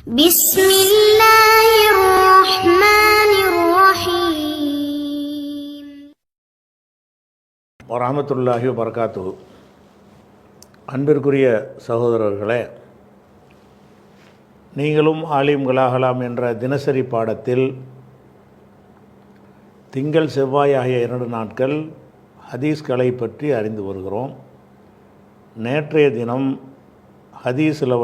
بسم الله الرحمن الرحيم வரஹ்மத்துல்லாஹி வபரகாத்துஹு. அன்பிற்குரிய சகோதரர்களே, நீங்களும் ஆலிம்களாகலாம் என்ற தினசரி பாடத்தில் திங்கள் செவ்வாய் ஆகிய 2 நாட்கள் ஹதீஸ்களை பற்றி அறிந்து வருகிறோம். நேற்றைய தினம் ஹதீஸில்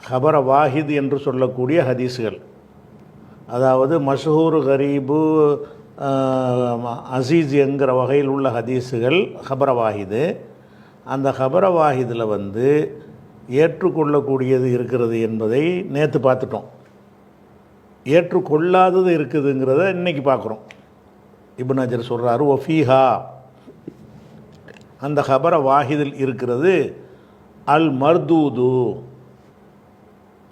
ஹபர வாஹித் என்று சொல்லக்கூடிய ஹதீஸுகள், அதாவது மஷ்ஹூர், கரீபு, அசீஸ் என்கிற வகையில் உள்ள ஹதீஸுகள் ஹபர வாஹிது. அந்த ஹபர வாஹிதில் ஏற்றுக்கொள்ளக்கூடியது இருக்கிறது என்பதை நேற்று பார்த்துட்டோம். ஏற்றுக்கொள்ளாதது இருக்குதுங்கிறத இன்றைக்கி பார்க்குறோம். இப்னு ஹஜர் சொல்கிறாரு, ஒஃபீஹா, அந்த ஹபர வாஹிதில் இருக்கிறது அல் மர்தூது.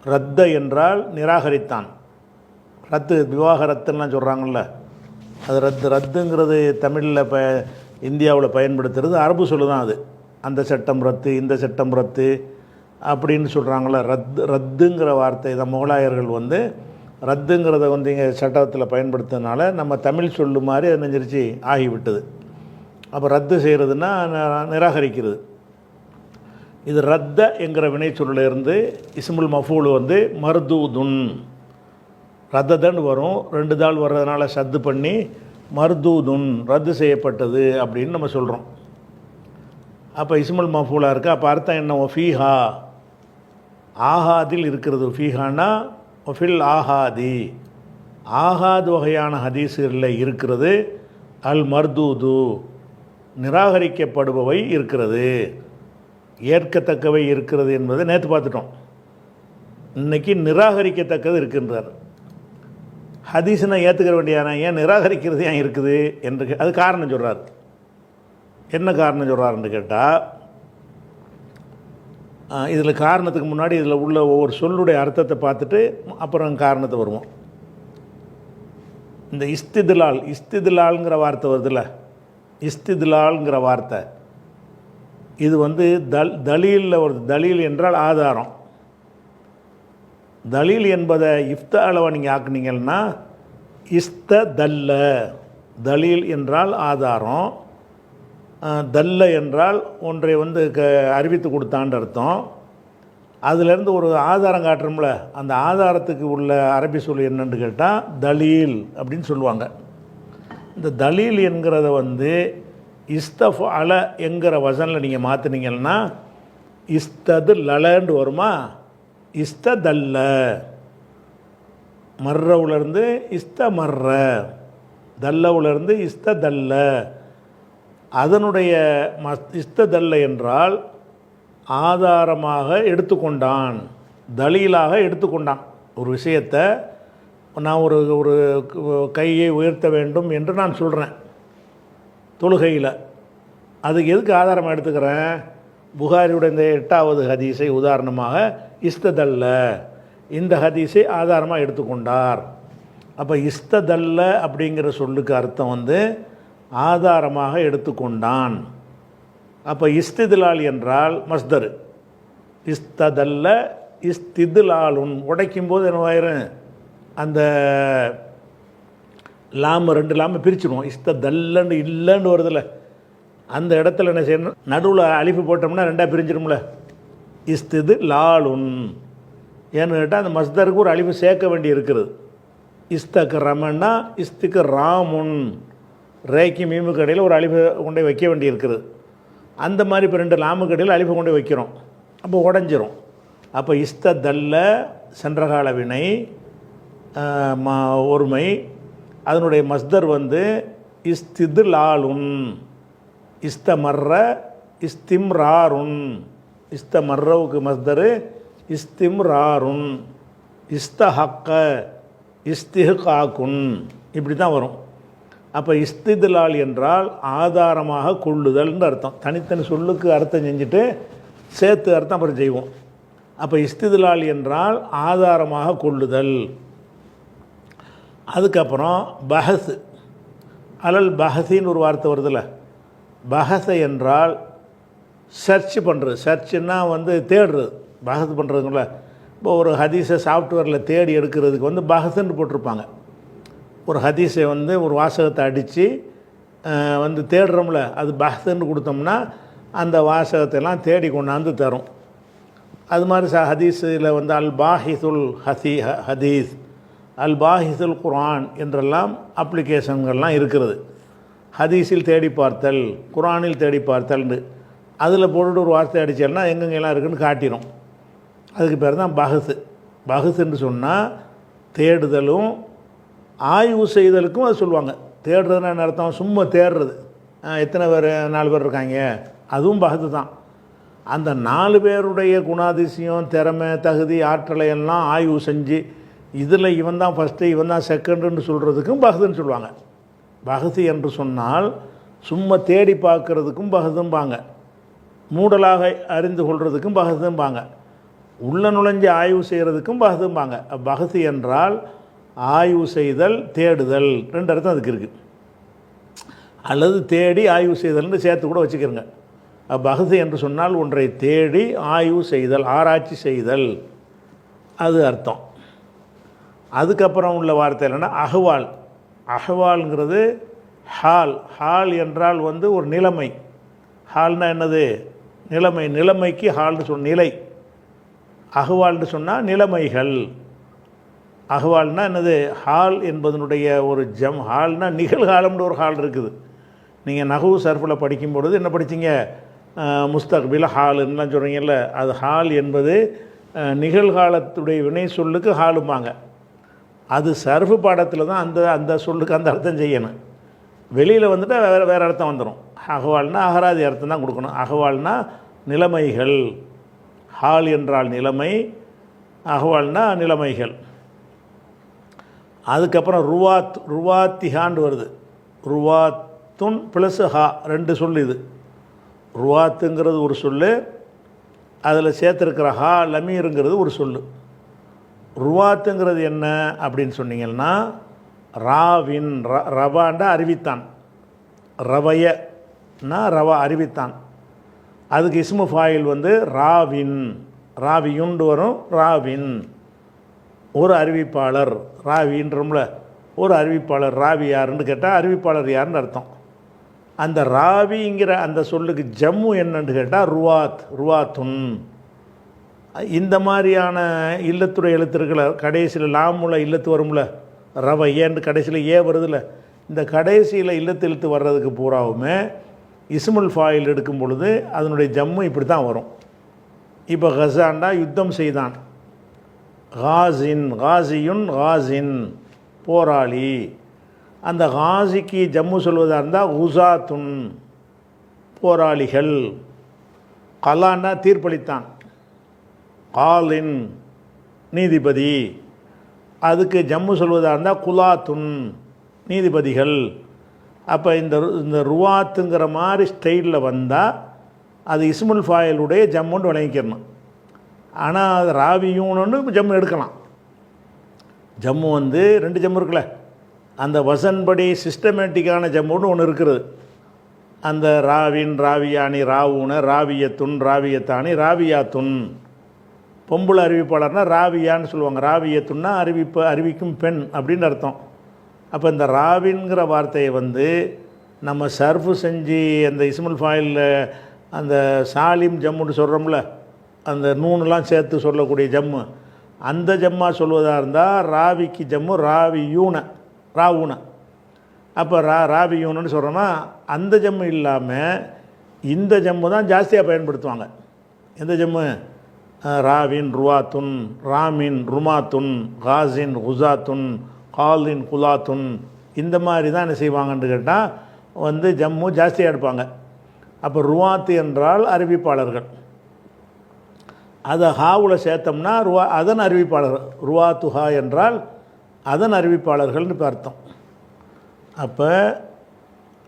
ரத்த என்றால் நிராகரித்தான். ரத்து, விவாகரத்துலாம் சொல்கிறாங்கள்ல, அது ரத்துங்கிறது தமிழில் இந்தியாவில் பயன்படுத்துறது அரபு சொல்லு தான். அது அந்த சட்டம் ரத்து, இந்த சட்டம் ரத்து அப்படின்னு சொல்கிறாங்கள. ரத்துங்கிற வார்த்தை தான் முகலாயர்கள் ரத்துங்கிறத இங்கே சட்டத்தில் பயன்படுத்துறதுனால நம்ம தமிழ் சொல்லு மாதிரி அது நெஞ்சிருச்சு ஆகிவிட்டது. அப்போ ரத்து செய்கிறதுனா நிராகரிக்கிறது. இது ரத்த என்கிற வினை சொல்லிருந்து இஸ்முல் மஃபூல் மர்தூதுன், ரத்ததன் வரும். 2 தாள் வர்றதுனால சத்து பண்ணி மர்தூதுன், ரத்து செய்யப்பட்டது அப்படின்னு நம்ம சொல்கிறோம். அப்போ இஸ்முல் மஃபூலாக இருக்குது. அப்போ அர்த்தம் என்ன? ஒஃபீஹா, ஆஹாதில் இருக்கிறது. ஒஃபீஹானா ஒஃபில் ஆஹாதி, ஆஹாத் வகையான ஹதீஸுகளில் இருக்கிறது அல் மர்தூது, நிராகரிக்கப்படுபவை இருக்கிறது, ஏற்கத்தக்கவை இருக்கிறது என்பதை நேற்று பார்த்துட்டோம். இன்றைக்கி நிராகரிக்கத்தக்கது இருக்கின்றார். ஹதீஸ்னா ஏற்றுக்கிற வேண்டியான, ஏன் நிராகரிக்கிறது ஏன் இருக்குது என்று அது காரணம் சொல்கிறார். என்ன காரணம் சொல்கிறாருன்னு கேட்டால், இதில் காரணத்துக்கு முன்னாடி இதில் உள்ள ஒவ்வொரு சொல்லுடைய அர்த்தத்தை பார்த்துட்டு அப்புறம் காரணத்தை வருவோம். இந்த இஸ்திதுலால்ங்கிற வார்த்தை வருதுல்ல, இஸ்திதுலால்ங்கிற வார்த்தை இது தலீலில் வருது. தலீல் என்றால் ஆதாரம். தலீல் என்பதை இஃப்தாலவை நீங்கள் ஆக்குனீங்கன்னா இஸ்தல்ல. தலீல் என்றால் ஆதாரம், தல்ல என்றால் ஒன்றை அறிவித்து கொடுத்தான்னு அர்த்தம். அதிலேருந்து ஒரு ஆதாரம் காட்டுறோம்ல, அந்த ஆதாரத்துக்கு உள்ள அரபி சொல் என்னன்னு கேட்டால் தலீல் அப்படின்னு சொல்லுவாங்க. இந்த தலீல் என்கிறத இஸ்தஃப் அல என்கிற வசனில் நீங்கள் மாற்றினீங்கன்னா இஸ்தது லலன்னு வருமா? இஸ்தல்ல, மர்றவுலேருந்து இஸ்தமர்ற, தல்லவுலேருந்து இஸ்தல்ல. அதனுடைய இஸ்தல்ல என்றால் ஆதாரமாக எடுத்துக்கொண்டான், தலீலாக எடுத்துக்கொண்டான். ஒரு விஷயத்தை நான் ஒரு கையை உயர்த்த வேண்டும் என்று நான் சொல்கிறேன் தொழுகையில், அதுக்கு எதுக்கு ஆதாரமாக எடுத்துக்கிறேன்? புகாரியுடைய இந்த 8வது ஹதீஸை உதாரணமாக இஸ்தல்ல, இந்த ஹதீஸை ஆதாரமாக எடுத்துக்கொண்டார். அப்போ இஸ்தல்ல அப்படிங்கிற சொல்லுக்கு அர்த்தம் ஆதாரமாக எடுத்துக்கொண்டான். அப்போ இஸ்திதுலால் என்றால் மஸ்தர். இஸ்தல்ல இஸ்திதுலாலுன், உடைக்கும்போது என்னவாயிரும்? அந்த லாமு 2 லாமு பிரிச்சுடுவோம். இஸ்தல்லன்னு இல்லைன்னு வருதில்ல, அந்த இடத்துல என்ன செய்யணும்? நடுவில் அலிஃபு போட்டோம்னா 2ஆக பிரிஞ்சிடும்ல. இஸ்திது லாலுன் ஏன்னு கேட்டால் அந்த மஸ்தருக்கு ஒரு அலிஃபு சேர்க்க வேண்டி இருக்கிறது. இஸ்தக்கு ரமன்னா இஸ்திக்கு ராமுன், ரேக்கி மீமுக்கு இடையில் ஒரு அலிஃபு கொண்டே வைக்க வேண்டி இருக்கிறது. அந்த மாதிரி இப்போ 2 லாமுக்கு இடையில் அலிஃபு கொண்டே வைக்கிறோம், அப்போ உடஞ்சிரும். அப்போ இஸ்தல்ல சென்றகால வினை ஒருமை, அதனுடைய மஸ்தர் இஸ்திதுலாலுன், இஸ்தமர்ற இஸ்திம்ராருன். இஸ்தமர்றவுக்கு மஸ்தர் இஸ்திம்ராருன், இஸ்தஹக்க இஸ்திஹ்காக்குன், இப்படி தான் வரும். அப்போ இஸ்திதுலால் என்றால் ஆதாரமாக கொள்ளுதல்னு அர்த்தம். தனித்தனி சொல்லுக்கு அர்த்தம் செஞ்சுட்டு சேர்த்து அர்த்தம் அப்புறம் செய்வோம். அப்போ இஸ்திதுலால் என்றால் ஆதாரமாக கொள்ளுதல். அதுக்கப்புறம் பஹஸ், அலல் பஹசின்னு ஒரு வார்த்தை வருதில்ல. பஹஸ என்றால் சர்ச் பண்ணுறது. சர்ச்சுன்னா தேடுறது, பஹஸ் பண்ணுறதுங்கள. இப்போ ஒரு ஹதீஸை சாஃப்ட்வேரில் தேடி எடுக்கிறதுக்கு வந்து பஹஸ்ன்னு போட்டிருப்பாங்க. ஒரு ஹதீஸை வந்து ஒரு வாசகத்தை அடித்து வந்து தேடுறோம்ல, அது பஹஸ்ன்னு கொடுத்தோம்னா அந்த வாசகத்தையெல்லாம் தேடி கொண்டாந்து தரும். அது மாதிரி ஹதீஸில் வந்து அல் பாஹிசுல் ஹதீஸ், அல் பாஹிசுல் குர்ஆன் என்றெல்லாம் அப்ளிகேஷன்கள்லாம் இருக்கிறது. ஹதீஸில் தேடி பார்த்தல், குர்ஆனில் தேடி பார்த்தல்னு அதில் போட்டுட்டு ஒரு வார்த்தை அடித்தேன்னா எங்கெங்கெல்லாம் இருக்குதுன்னு காட்டிடும். அதுக்கு பேர் தான் பஹஸ். பஹஸ்ன்னு சொன்னால் தேடுதலும் ஆய்வு செய்தலுக்கும் அது சொல்லுவாங்க. தேடுறதுன்னா என்ன அர்த்தம்? சும்மா தேடுறது. எத்தனை பேர்? 4 பேர் இருக்காங்க, அதுவும் பஹஸ் தான். அந்த 4 பேருடைய குணாதிசயம், திறமை, தகுதி, ஆற்றலை எல்லாம் ஆய்வு செஞ்சு இதில் இவன் தான் ஃபஸ்ட்டு, இவன் தான் செகண்டுன்னு சொல்கிறதுக்கும் பஹஸ்ன்னு சொல்லுவாங்க. பஹஸ் என்று சொன்னால் சும்மா தேடி பார்க்குறதுக்கும் பஹஸும்பாங்க, மூடலாக அறிந்து கொள்வதுக்கும் பஹஸும்பாங்க, உள்ள நுழைஞ்சு ஆய்வு செய்கிறதுக்கும் பஹஸும்பாங்க. பஹஸ் என்றால் ஆய்வு செய்தல், தேடுதல், 2 அர்த்தம் அதுக்கு இருக்குது. அல்லது தேடி ஆய்வு செய்தல்னு சேர்த்து கூட வச்சுக்கிறங்க. பஹஸ் என்று சொன்னால் ஒன்றை தேடி ஆய்வு செய்தல், ஆராய்ச்சி செய்தல், அது அர்த்தம். அதுக்கப்புறம் உள்ள வார்த்தை என்னென்னா அஹ்வால். அஹ்வால்ங்கிறது ஹால். ஹால் என்றால் வந்து ஒரு நிலைமை. ஹால்னா என்னது? நிலைமை. நிலைமைக்கு ஹால்னு சொன்ன நிலை. அஹ்வால்னு சொன்னால் நிலைமைகள். அஹ்வால்னா என்னது? ஹால் என்பதனுடைய ஒரு ஹால்னா நிகழ்காலம்னு ஒரு ஹால் இருக்குது. நீங்கள் நஹ்வு சர்ஃபில் படிக்கும்பொழுது என்ன படித்தீங்க? முஸ்தக்பில் ஹாலுன்னெலாம் சொல்கிறீங்கல்ல, அது ஹால் என்பது நிகழ்காலத்துடைய வினை சொல்லுக்கு ஹாலும்பாங்க. அது சர்ஃபு பாடத்தில் தான் அந்த சொல்லுக்கு அந்த அர்த்தம் செய்யணும். வெளியில் வந்துட்டு வேறு அர்த்தம் வந்துடும். அகவால்னா அகராதி அர்த்தம் தான் கொடுக்கணும். அகவால்னா நிலைமைகள். ஹால் என்றால் நிலைமை, அகவால்னா நிலைமைகள். அதுக்கப்புறம் ருவாத்திஹான்னு வருது. ருவாத்துன் ப்ளஸ் ஹா, 2 சொல் இது. ருவாத்துங்கிறது ஒரு சொல், அதில் சேர்த்துருக்கிற ஹா லமீருங்கிறது ஒரு சொல். ருவாத்துங்கிறது என்ன அப்படின்னு சொன்னீங்கன்னா ராவின், ரவாண்டா அறிவித்தான், ரவையனா ரவா அறிவித்தான். அதுக்கு இஸ்மு ஃபாயில் வந்து ராவின், ராவியுண்டு வரும். ராவின் ஒரு அறிவிப்பாளர், ராவின்றோம்ல ஒரு அறிவிப்பாளர். ராவி யாருன்னு கேட்டால் அறிவிப்பாளர் யாருன்னு அர்த்தம். அந்த ராவிங்கிற அந்த சொல்லுக்கு ஜம்மு என்னன்னு கேட்டால் ருவாத், ருவாத்துன். இந்த மாதிரியான இல்லத்துறை எழுத்துருக்களை கடைசியில் லாமுல இல்லத்து வரும்ல, ரவை ஏன்னு கடைசியில் ஏ வருதுல்ல, இந்த கடைசியில் இல்லத்து எழுத்து வர்றதுக்கு பூராவுமே இஸ்முல் ஃபாயில் எடுக்கும் பொழுது அதனுடைய ஜம்மு இப்படி தான் வரும். இப்போ கசாண்டா யுத்தம் செய்தான், காசின், காசியுன், காசின் போராளி. அந்த காசிக்கு ஜம்மு சொல்வதாக இருந்தால் உசாத்துன் போராளிகள். கலான்னா தீர்ப்பளித்தான், காலின் நீதிபதி. அதுக்கு ஜம்மு சொல்வதாக இருந்தால் குலாத்துன் நீதிபதிகள். அப்போ இந்த ருவாத்துங்கிற மாதிரி ஸ்டைலில் வந்தால் அது இஸ்முல் ஃபாயிலுடைய ஜம்முன்னு விளங்கிக்கணும். ஆனால் அது ராவியூன்னு ஜம்மு எடுக்கலாம். ஜம்மு வந்து 2 ஜம்மு இருக்குல்ல, அந்த வசன்படி சிஸ்டமேட்டிக்கான ஜம்முன்னு ஒன்று இருக்கிறது. அந்த ராவின், ராவியானி, ராவுன, ராவியத்துன், ராவியத்தானி, ராவியாத்துன். பொம்புளை அறிவிப்பாளர்னா ராவியான்னு சொல்லுவாங்க. ராவியத்துன்னா அறிவிக்கும் பெண் அப்படின்னு அர்த்தம். அப்போ இந்த ராவின்கிற வார்த்தையை வந்து நம்ம சர்ஃபு செஞ்சு அந்த இஸ்முல் ஃபாயிலில் அந்த சாலிம் ஜம்முன்னு சொல்கிறோம்ல, அந்த நூனெலாம் சேர்த்து சொல்லக்கூடிய ஜம்மு, அந்த ஜம்மா சொல்வதாக இருந்தால் ராவிக்கு ஜம்மு ராவியூன, ராவுன. அப்போ ராவியூனன்னு சொல்கிறோன்னா அந்த ஜம்மு இல்லாமல் இந்த ஜம்மு தான் ஜாஸ்தியாக பயன்படுத்துவாங்க. எந்த ஜம்மு? ராவின் ருவாத்துன், ராமின் ருமாத்துன், காசின் குசாத்துன், காலின் குலாத்துன். இந்த மாதிரி தான் என்ன செய்வாங்கன்னு கேட்டால் வந்து ஜம்மு ஜாஸ்தியாக எடுப்பாங்க. அப்போ ருவாத்து என்றால் அறிவிப்பாளர்கள். அதை ஹாவில் சேர்த்தோம்னா அதன் அறிவிப்பாளர்கள். ருவாத்துஹா என்றால் அதன் அறிவிப்பாளர்கள்னு அர்த்தம். அப்போ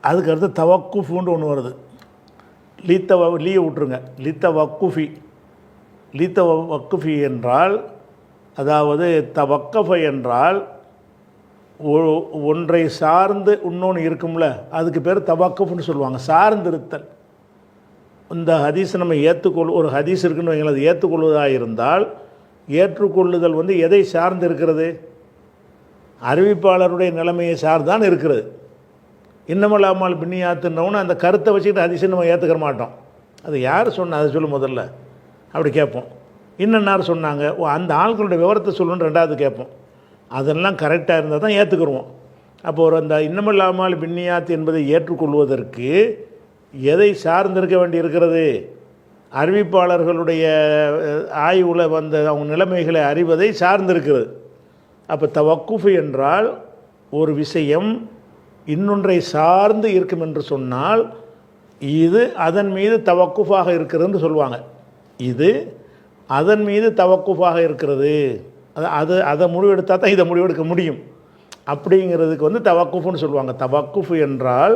அதுக்கடுத்து தவக்குஃபுன்னு ஒன்று வருது. லீயை விட்டுருங்க, லித்த வக்குஃபி. லித்த வக்குஃபி என்றால், அதாவது தவக்கஃப என்றால் ஒன்றை சார்ந்து இன்னொன்று இருக்கும்ல, அதுக்கு பேர் தவக்குஃப்னு சொல்லுவாங்க, சார்ந்திருத்தல். இந்த ஹதீஸ் நம்ம ஒரு ஹதீஸ் இருக்குன்னு வைங்களேன், அது ஏற்றுக்கொள்வதாக இருந்தால் ஏற்றுக்கொள்ளுதல் வந்து எதை சார்ந்து இருக்கிறது? அறிவிப்பாளருடைய நிலைமையை சார்தான் இருக்கிறது. இன்னமலாமல் பின்னியாத்துன்னவனு அந்த கருத்தை வச்சுக்கிட்டு ஹதீஸை நம்ம ஏற்றுக்கிற மாட்டோம். அது யார் சொன்ன அதை சொல்லு முதல்ல அப்படி கேட்போம். இன்னன்னார் சொன்னாங்க, ஓ அந்த ஆட்களுடைய விவரத்தை சொல்லணுன்னு ரெண்டாவது கேட்போம். அதெல்லாம் கரெக்டாக இருந்தால் தான் ஏற்றுக்குருவோம். அப்போ ஒரு அந்த இன்னமல்லாமல் பின்னியாத்து என்பதை ஏற்றுக்கொள்வதற்கு எதை சார்ந்திருக்க வேண்டி இருக்கிறது? அறிவிப்பாளர்களுடைய ஆய்வில் வந்த அவங்க நிலைமைகளை அறிவதை சார்ந்திருக்கிறது. அப்போ தவக்குஃபு என்றால் ஒரு விஷயம் இன்னொன்றை சார்ந்து இருக்கும் என்று சொன்னால் இது அதன் மீது தவக்குஃபாக இருக்கிறதுன்னு சொல்லுவாங்க. இது அதன் மீது தவக்குஃபாக இருக்கிறது, அதை முடிவெடுத்தால் தான் இதை முடிவெடுக்க முடியும் அப்படிங்கிறதுக்கு வந்து தவக்குஃபுன்னு சொல்லுவாங்க. தவக்குஃபு என்றால்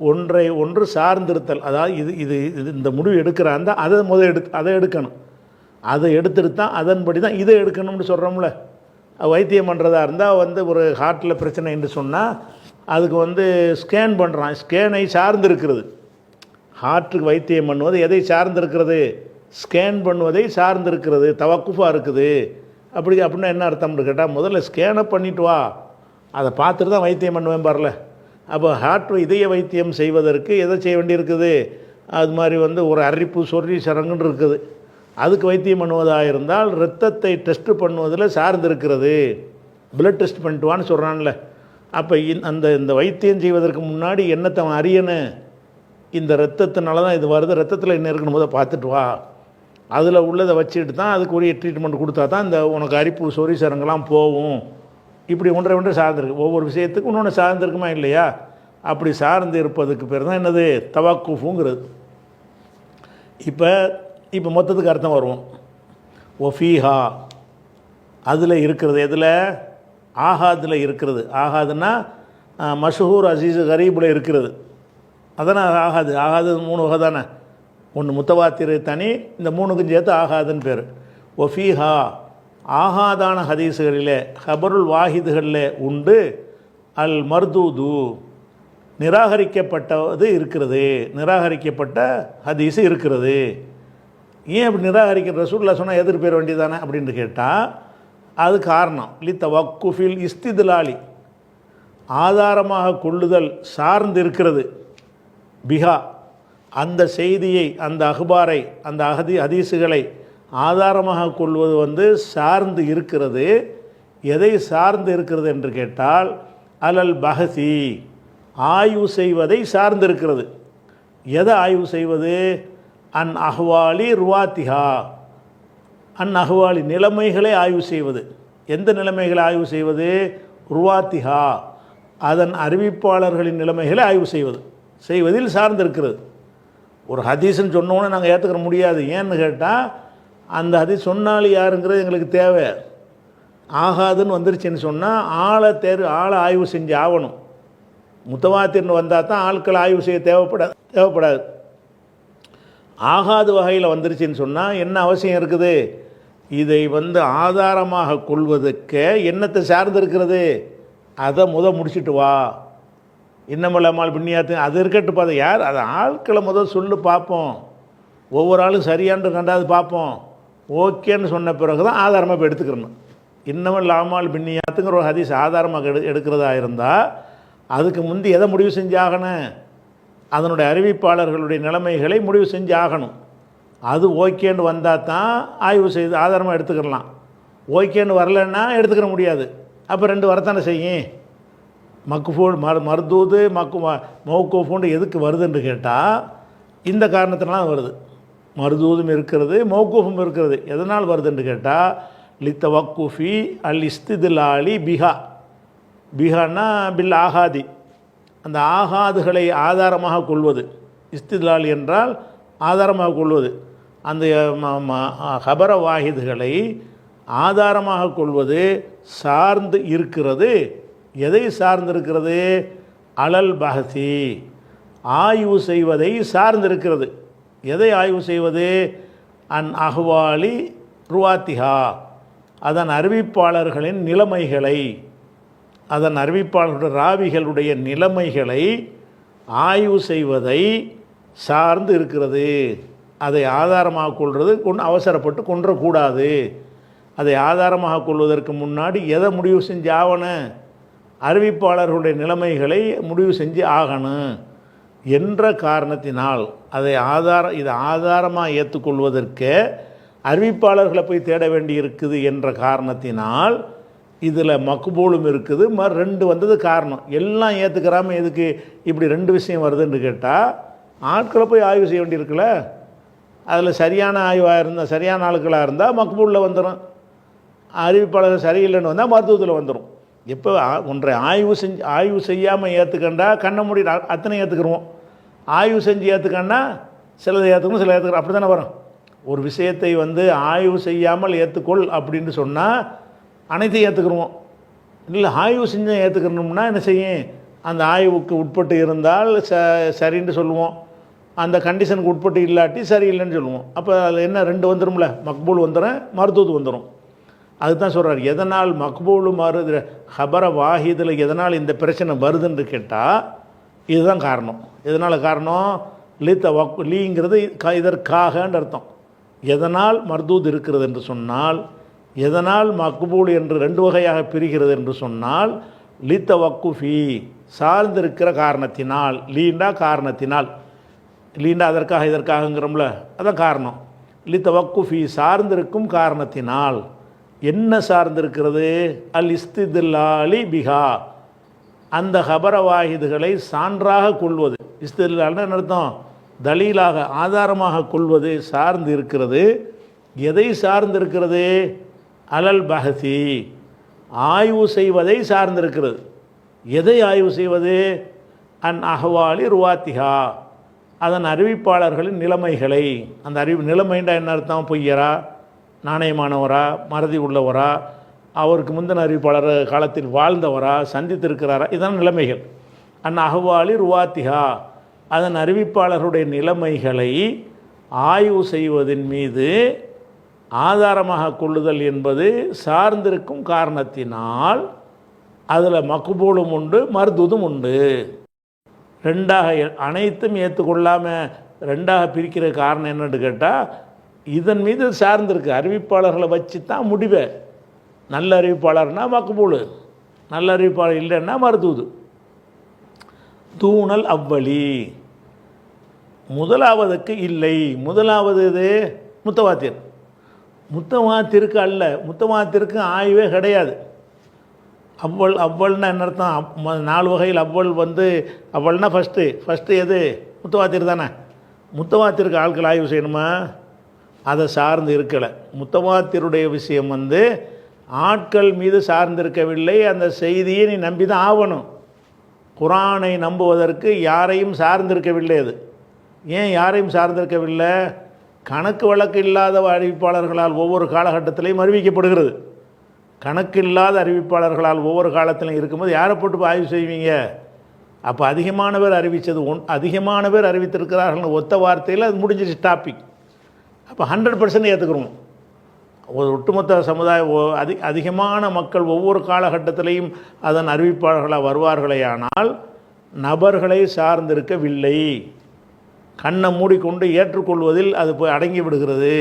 ஒன்றை ஒன்று சார்ந்திருத்தல். அதாவது இது இது இது இந்த முடிவு எடுக்கிறான் தான் அதை அதை எடுக்கணும். அதை எடுத்துட்டு தான் அதன்படி தான் இதை எடுக்கணும்னு சொல்கிறோம்ல. வைத்தியம் பண்ணுறதா இருந்தால் வந்து ஒரு ஹார்ட்டில் பிரச்சனை என்று சொன்னால் அதுக்கு வந்து ஸ்கேன் பண்ணுறான். ஸ்கேனை சார்ந்திருக்கிறது. ஹார்ட்டுக்கு வைத்தியம் பண்ணுவது எதை சார்ந்திருக்கிறது? ஸ்கேன் பண்ணுவதை சார்ந்திருக்கிறது. தவக்குஃபாக இருக்குது. அப்படின்னா என்ன அர்த்தம்னு கேட்டால், முதல்ல ஸ்கேனை பண்ணிட்டு வா, அதை பார்த்துட்டு தான் வைத்தியம் பண்ணுவேன் பாருல. அப்போ ஹார்ட் இதய வைத்தியம் செய்வதற்கு எதை செய்ய வேண்டியிருக்குது? அது மாதிரி வந்து ஒரு அரிப்பு சொறி சரங்குன்னு இருக்குது. அதுக்கு வைத்தியம் பண்ணுவதாக இருந்தால் இரத்தத்தை டெஸ்ட்டு பண்ணுவதில் சார்ந்திருக்கிறது. பிளட் டெஸ்ட் பண்ணிட்டு வான்னு சொல்கிறான்ல. அப்போ இந்த வைத்தியம் செய்வதற்கு முன்னாடி என்னத்தை அவன் அறியணும்? இந்த இரத்தத்தினால தான் இது வருது, ரத்தத்தில் என்ன இருக்கணும் போதை பார்த்துட்டு வா, அதில் உள்ளதை வச்சுட்டு தான் அதுக்குரிய ட்ரீட்மெண்ட் கொடுத்தா தான் இந்த உனக்கு அரிப்பு சொறி சரங்கெல்லாம் போகும். இப்படி ஒன்றை சார்ந்திருக்கு. ஒவ்வொரு விஷயத்துக்கும் இன்னொன்று சார்ந்திருக்குமா இல்லையா? அப்படி சார்ந்து இருப்பதுக்கு பேர் தான் என்னது? தவக்குஃபுங்கிறது. இப்போ மொத்தத்துக்கு அர்த்தம் வருவோம். ஒஃபீஹா அதில் இருக்கிறது. எதில்? ஆஹாதில் இருக்கிறது. ஆஹாதுன்னா மஷஹூர் அசீஸ் கரீபில் இருக்கிறது. அதனால் ஆகாது. ஆகாது 3 வகை தானே. ஒன்று முத்தவாத்திரு தனி, இந்த 3க்கும் சேர்த்து ஆகாதுன்னு பேர். ஒஃபீஹா ஆகாதான ஹதீஸுகளிலே ஹபருல் வாஹிதுகளில் உண்டு. அல் மர்தூது நிராகரிக்கப்பட்டது இருக்கிறது. நிராகரிக்கப்பட்ட ஹதீஸு இருக்கிறது. ஏன் அப்படி நிராகரிக்கிற? ரசூலுல்லாஹ் சொன்னால் எதிர்ப்பு பெற வேண்டியதானே அப்படின்னு கேட்டால் அது காரணம். தவக்குஃபில் இஸ்திதுலாலி ஆதாரமாக கொள்ளுதல் சார்ந்து இருக்கிறது. பிஹா அந்த செய்தியை, அந்த அஹ்பாரை, அந்த ஹதீஸுகளை ஆதாரமாக கொள்வது வந்து சார்ந்து இருக்கிறது. எதை சார்ந்து இருக்கிறது என்று கேட்டால் அலல் பஹசி ஆய்வு செய்வதை சார்ந்து இருக்கிறது. எதை ஆய்வு செய்வது? அன் அஹ்வாலி ருவாத்திஹா அன் அஹ்வாலி நிலைமைகளை ஆய்வு செய்வது. எந்த நிலைமைகளை ஆய்வு செய்வது? ருவாத்திஹா அதன் அறிவிப்பாளர்களின் நிலைமைகளை ஆய்வு செய்வதில் சார்ந்திருக்கிறது. ஒரு ஹதீஸ்ன்னு சொன்னோன்னே நாங்கள் ஏற்றுக்கிற முடியாது. ஏன்னு கேட்டால் அந்த ஹதீஸ் சொன்னாலும் யாருங்கிறது எங்களுக்கு தேவை. ஆகாதுன்னு வந்துருச்சுன்னு சொன்னால் ஆளை ஆய்வு செஞ்சு ஆகணும். முத்தவாத்திர்னு வந்தால் தான் ஆட்கள் ஆய்வு செய்ய தேவைப்படாது. ஆகாது வகையில் வந்துருச்சுன்னு சொன்னால் என்ன அவசியம் இருக்குது? இதை வந்து ஆதாரமாக கொள்வதற்கு என்னத்தை சார்ந்திருக்கிறது? அதை முடிச்சுட்டு வா. இன்னமல்லாமல் பின்னியாத்து அது இருக்கட்டு பார்த்து யார் அதை ஆட்களை சொல்லு பார்ப்போம். ஒவ்வொரு ஆளும் சரியான்னு ரெண்டாவது பார்ப்போம். ஓகேன்னு சொன்ன பிறகு தான் ஆதாரமாக இப்போ எடுத்துக்கிறணும். இன்னமல்லாமல் பின்னியாத்துங்கிற ஒரு ஹதீஸ் ஆதாரமாக எடுக்கிறதா இருந்தால் அதுக்கு முந்தி எதை முடிவு செஞ்சாகணும்? அதனுடைய அறிவிப்பாளர்களுடைய நிலைமைகளை முடிவு செஞ்சு ஆகணும். அது ஓகேன்னு வந்தால் தான் ஆய்வு செய்து ஆதாரமாக எடுத்துக்கலாம். ஓகேன்னு வரலன்னா எடுத்துக்கிற முடியாது. அப்போ 2 வரத்தானே செய்யும். மக்குஃபூல் மர்தூது மௌக்கூஃபுன்னு எதுக்கு வருதுன்னு கேட்டால் இந்த காரணத்தினால வருது. மர்தூதும் இருக்கிறது, மௌக்கூஃபும் இருக்கிறது. எதனால் வருதுன்னு கேட்டால் லித்தவக்குஃபி அல் இஸ்திதுலாலி பிஹான்னா பில் ஆகாதி அந்த ஆகாதுகளை ஆதாரமாக கொள்வது. இஸ்திதுலாலி என்றால் ஆதாரமாக கொள்வது. அந்த ஹபர வாஹிதுகளை ஆதாரமாக கொள்வது சார்ந்து இருக்கிறது. எதை சார்ந்திருக்கிறது? அலல் பஹசி ஆய்வு செய்வதை சார்ந்திருக்கிறது. எதை ஆய்வு செய்வது? அன் அஹ்வாலி ருவாத்திஹா அதன் அறிவிப்பாளர்களின் நிலைமைகளை, அதன் அறிவிப்பாளர்களுடைய ராவிகளுடைய நிலைமைகளை ஆய்வு செய்வதை சார்ந்து இருக்கிறது. அதை ஆதாரமாக கொள்வது அவசரப்பட்டு கொன்றக்கூடாது. அதை ஆதாரமாக கொள்வதற்கு முன்னாடி எதை முடிவு செஞ்சு ஆகணும், அறிவிப்பாளர்களுடைய நிலைமைகளை முடிவு செஞ்சு ஆகணும் என்ற காரணத்தினால் இதை ஆதாரமாக ஏற்றுக்கொள்வதற்கு அறிவிப்பாளர்களை போய் தேட வேண்டி இருக்குது என்ற காரணத்தினால் இதில் மக்பூலும் இருக்குது. ரெண்டு வந்தது காரணம். எல்லாம் ஏற்றுக்கிறாமல் எதுக்கு இப்படி ரெண்டு விஷயம் வருதுன்னு கேட்டால், ஆட்களை போய் ஆய்வு செய்ய வேண்டியிருக்குல்ல. அதில் சரியான ஆய்வாக இருந்தால், சரியான ஆட்களாக இருந்தால் மக்பூலில் வந்துடும். அறிவிப்பாளர் சரியில்லைன்னு வந்தால் மருத்துவத்தில் வந்துடும். எப்போ ஒன்றை ஆய்வு செய்யாமல் ஏற்றுக்கண்டா கண்ண மூடி அத்தனை ஏற்றுக்கிறோம். ஆய்வு செஞ்சு ஏற்றுக்கண்டா சிலதை ஏற்றுக்கணும், சில ஏற்றுக்கிறோம். அப்படி தானே வரும். ஒரு விஷயத்தை ஆய்வு செய்யாமல் ஏற்றுக்கொள் அப்படின்னு சொன்னால் அனைத்தையும் ஏற்றுக்கிறோம். இல்லை ஆய்வு செஞ்சு ஏற்றுக்கணும்னா என்ன செய்யும், அந்த ஆய்வுக்கு உட்பட்டு இருந்தால் சரின்னு சொல்லுவோம், அந்த கண்டிஷனுக்கு உட்பட்டு இல்லாட்டி சரியில்லைன்னு சொல்லுவோம். அப்போ அதில் என்ன ரெண்டு வந்துடும்ல, மக்பூல் வந்துடும், மருத்துவத்து வந்துடும். அதுதான் சொல்கிறார், எதனால் மக்பூலு மருது ஹபர வாஹிதில் எதனால் இந்த பிரச்சனை வருதுன்னு கேட்டால் இதுதான் காரணம். எதனால் காரணம், லீங்கிறது இதற்காகன்ற அர்த்தம். எதனால் மர்தூத் இருக்கிறது என்று சொன்னால், எதனால் மக்பூல் என்று ரெண்டு வகையாக பிரிகிறது என்று சொன்னால், லித்த வக்குஃபி சார்ந்திருக்கிற காரணத்தினால், லீண்டா காரணத்தினால், லீண்டா அதற்காக இதற்காகங்கிறோம்ல, அதான் காரணம். லித்த வக்குஃபி சார்ந்திருக்கும் காரணத்தினால். என்ன சார்ந்திருக்கிறது, அல் இஸ்திதுல்லாலி பிஹா அந்த ஹபர வாஹிதுகளை சான்றாக கொள்வது. இஸ்திதுல்லால்னா என்ன அர்த்தம், தலீலாக ஆதாரமாக கொள்வது சார்ந்து இருக்கிறது. எதை சார்ந்திருக்கிறது, அலல் பஹசி ஆய்வு செய்வதை சார்ந்திருக்கிறது. எதை ஆய்வு செய்வது, அன் அஹ்வாலி ருவாத்திஹா அதன் அறிவிப்பாளர்களின் நிலைமைகளை. அந்த நிலைமைண்டா என்ன அர்த்தம், பொய்யரா, நாணயமானவரா, மறதி உள்ளவரா, அவருக்கு முந்தின அறிவிப்பாளர் காலத்தில் வாழ்ந்தவரா, சந்தித்திருக்கிறாரா, இதான் நிலைமைகள். அன் அஹ்வாலி ருவாத்திஹா அதன் அறிவிப்பாளர்களுடைய நிலைமைகளை ஆய்வு செய்வதன் மீது ஆதாரமாக கொள்ளுதல் என்பது சார்ந்திருக்கும் காரணத்தினால் அதில் மக்பூலும் உண்டு, மர்தூதும் உண்டு. ரெண்டாக அனைத்தும் ஏற்றுக்கொள்ளாமல் ரெண்டாக பிரிக்கிற காரணம் என்னன்னு கேட்டால், இதன் மீது சார்ந்திருக்கு. அறிவிப்பாளர்களை வச்சு தான் முடிவை. நல்ல அறிவிப்பாளர்னா மக்பூல், நல்ல அறிவிப்பாளர் இல்லைன்னா மர்தூது. தூணல் அவ்வளி முதலாவதுக்கு இல்லை. முதலாவது இது முத்தவாத்திர். முத்தவாத்திற்கு அல்ல, முத்தவாத்திற்கு ஆய்வே கிடையாது. அவ்வள்னா என்ன அர்த்தம், 4 வகையில் அவ்வள்னா ஃபஸ்ட்டு எது, முத்தவாத்திர் தானே. முத்தவாத்திற்கு ஆட்கள் ஆய்வு செய்யணுமா, அதை சார்ந்து இருக்கலை. முத்தவாத்திருடைய விஷயம் ஆட்கள் மீது சார்ந்திருக்கவில்லை. அந்த செய்தியை நீ நம்பி தான் ஆகணும். குரானை நம்புவதற்கு யாரையும் சார்ந்திருக்கவில்லை. அது ஏன் யாரையும் சார்ந்திருக்கவில்லை, கணக்கு வழக்கு இல்லாத அறிவிப்பாளர்களால் ஒவ்வொரு காலகட்டத்திலையும் அறிவிக்கப்படுகிறது. கணக்கு இல்லாத அறிவிப்பாளர்களால் ஒவ்வொரு காலத்திலையும் இருக்கும்போது யாரை போட்டு ஆய்வு செய்வீங்க. அப்போ அதிகமான பேர் அறிவித்திருக்கிறார்கள் ஒத்த வார்த்தையில் அது முடிஞ்சிச்சு டாபிக். அப்போ 100% ஏற்றுக்கிறோம். ஒரு ஒட்டுமொத்த சமுதாயம் அதிகமான மக்கள் ஒவ்வொரு காலகட்டத்திலையும் அதன் அறிவிப்பாளர்களாக வருவார்களே, ஆனால் நபர்களை சார்ந்திருக்கவில்லை. கண்ணை மூடிக்கொண்டு ஏற்றுக்கொள்வதில் அது போய் அடங்கி விடுகிறது.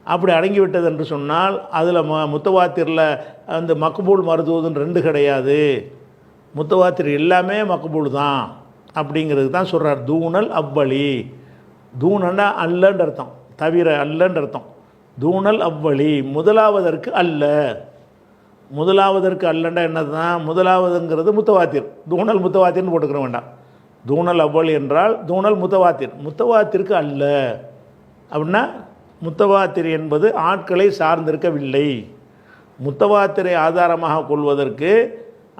அப்படி அடங்கிவிட்டது என்று சொன்னால் அதில் முத்தவாத்திரில் அந்த மக்பூல் மருதுவதுன்னு 2 கிடையாது. முத்தவாத்திர் எல்லாமே மக்பூல் தான் அப்படிங்கிறது தான் சொல்கிறார். தூணல் அவ்வளி, தூணன்னா அல்லன்ற அர்த்தம், தவிர அல்லன்ற அர்த்தம். தூணல் அவ்வளி முதலாவதற்கு அல்ல. முதலாவதற்கு அல்லண்டா என்னது தான், முதலாவதுங்கிறது முத்தவாத்திர். தூணல் முத்தவாத்திர்னு போட்டுக்கிற வேண்டாம். தூணல் அவ்வளி என்றால் தூணல் முத்தவாத்திர், முத்தவாத்திற்கு அல்ல. அப்படின்னா முத்தவாத்திர் என்பது ஆட்களை சார்ந்திருக்கவில்லை. முத்தவாத்திரை ஆதாரமாக கொள்வதற்கு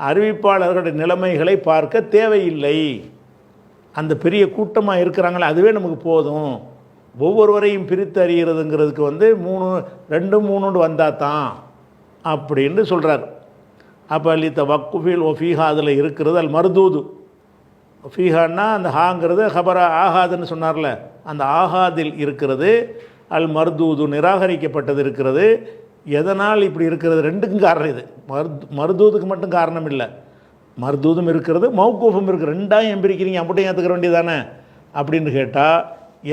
அறிவிப்பாளர்களுடைய நிலைமைகளை பார்க்க தேவையில்லை. அந்த பெரிய கூட்டமாக இருக்கிறாங்களே அதுவே நமக்கு போதும். ஒவ்வொருவரையும் பிரித்து அறிகிறதுங்கிறதுக்கு 2 3 வந்தால் தான் அப்படின்னு சொல்கிறார். அப்போ லித்த வக்குஃபில் ஒஃபீஹா அதில் இருக்கிறது அல் மர்தூது. ஃபீஹான்னா அந்த ஹாங்கிறது ஹபரா ஆஹாதுன்னு சொன்னார்ல, அந்த ஆஹாதில் இருக்கிறது. அல் மர்தூது நிராகரிக்கப்பட்டது இருக்கிறது. எதனால் இப்படி இருக்கிறது, 2க்கும் காரணம் இது. மர்தூதுக்கு மட்டும் காரணம் இல்லை, மர்தூதும் இருக்கிறது, மௌக்கூஃபும் இருக்குது. 2ஆயும் பிரிக்கிறீங்க, அப்படியும் ஏற்றுக்க வேண்டியதானே அப்படின்னு கேட்டால்,